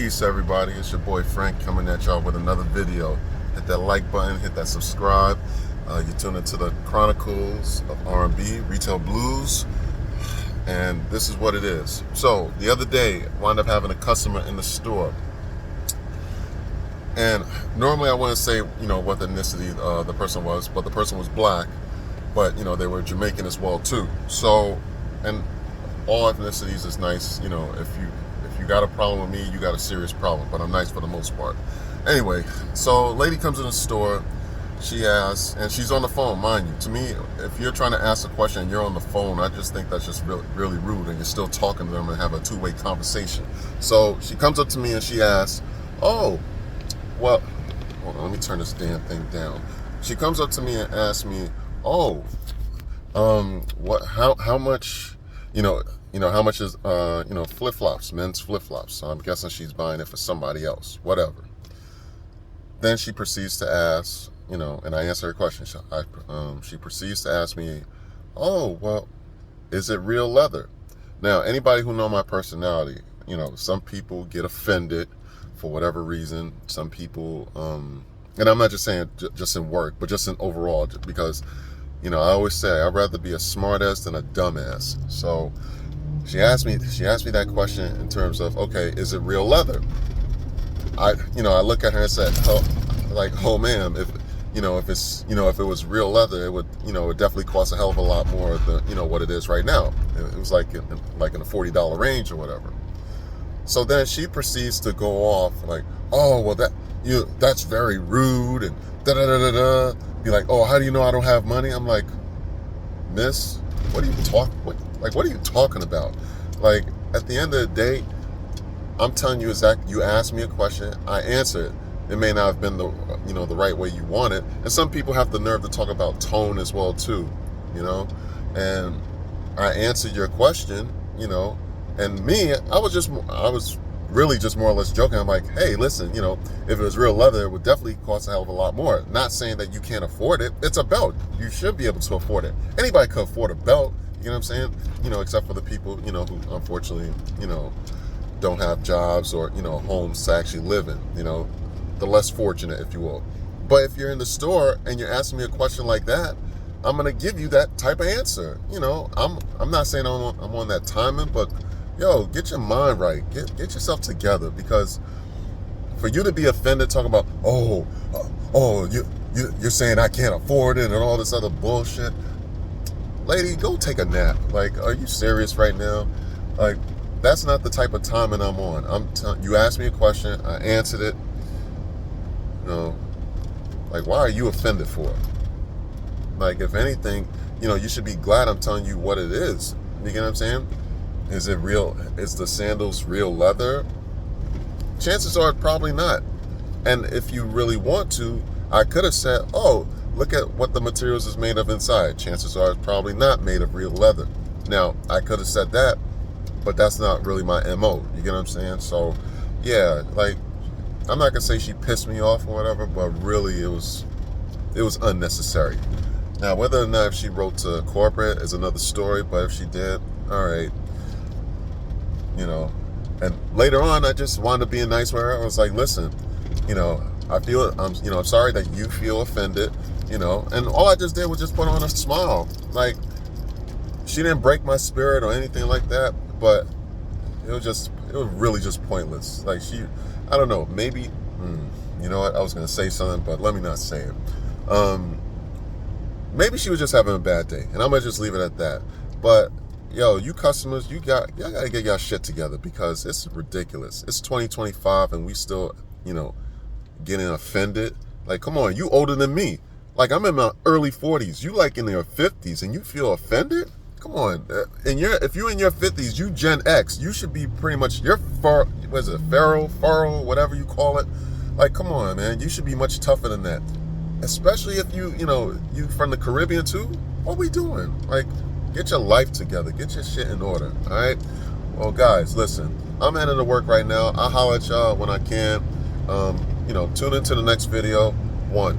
Peace, everybody. It's your boy Frank coming at y'all with another video. Hit that like button, hit that subscribe. You're tuned into the Chronicles of R&B, Retail Blues, and this is what it is. So the other day, I wound up having a customer in the store, and normally I wouldn't say what ethnicity the person was, but the person was black, but they were Jamaican as well too. So, and all ethnicities is nice. If you got a problem with me, you got a serious problem, but I'm nice for the most part. Anyway, so lady comes in the store, she asks, and she's on the phone, mind you. To me, if you're trying to ask a question and you're on the phone, I just think that's just really, really rude, and you're still talking to them and have a two-way conversation. So she comes up to me and she asks, oh, well, hold on, let me turn this damn thing down. She comes up to me and asks me, oh, how much, how much is, flip-flops, men's flip-flops. So I'm guessing she's buying it for somebody else, whatever. Then she proceeds to ask, and I answer her question. She proceeds to ask me, oh, well, is it real leather? Now, anybody who know my personality, some people get offended for whatever reason. Some people, and I'm not just saying just in work, but just in overall, because, I always say I'd rather be a smartass than a dumbass. So she asked me that question in terms of, okay, is it real leather? I look at her and said, oh man, if it was real leather, it would, it would definitely cost a hell of a lot more than, what it is right now. It was like in a $40 range or whatever. So then she proceeds to go off like, oh, well, that's very rude, and da-da-da-da-da. Be like, oh, how do you know I don't have money? I'm like, miss, what are you talking about? Like, at the end of the day, I'm telling you exactly, you asked me a question, I answered. It may not have been the right way you want it. And some people have the nerve to talk about tone as well too, and I answered your question, and me, I was really just more or less joking. I'm like, hey, listen, if it was real leather, it would definitely cost a hell of a lot more. Not saying that you can't afford it. It's a belt. You should be able to afford it. Anybody could afford a belt, you know what I'm saying? Except for the people, who unfortunately, don't have jobs or, homes to actually live in, the less fortunate, if you will. But if you're in the store and you're asking me a question like that, I'm going to give you that type of answer. I'm not saying I'm on that timing, but yo, get your mind right. Get yourself together, because for you to be offended talking about, you're saying I can't afford it and all this other bullshit. Lady, go take a nap. Like, are you serious right now? Like, that's not the type of timing I'm on. You asked me a question, I answered it. Like, why are you offended for? Like, if anything, you should be glad I'm telling you what it is. You get what I'm saying? Is it real? Is the sandals real leather? Chances are probably not. And if you really want to, I could have said, oh, look at what the materials is made of inside. Chances are it's probably not made of real leather. Now, I could have said that, but that's not really my MO. You get what I'm saying? So, yeah, like, I'm not gonna say she pissed me off or whatever, but really it was unnecessary. Now, whether or not if she wrote to corporate is another story, but if she did, all right. And later on, I just wanted to be nice with her. I was like, listen, I'm sorry that you feel offended, and all I just did was just put on a smile. Like, she didn't break my spirit or anything like that, but it was really just pointless. Like, I don't know, maybe, you know what, I was going to say something, but let me not say it. Maybe she was just having a bad day, and I'm going to just leave it at that. But, yo, you customers, y'all got to get y'all shit together, because it's ridiculous. It's 2025, and we still, getting offended. Like, come on, you older than me. Like, I'm in my early 40s. You like in your 50s, and you feel offended? Come on. If you're in your 50s, you Gen X, you should be pretty much, Pharaoh, whatever you call it. Like, come on, man. You should be much tougher than that. Especially if you from the Caribbean too. What we doing? Like, get your life together. Get your shit in order, all right? Well, guys, listen. I'm heading to work right now. I'll holler at y'all when I can. Tune into the next video. 1.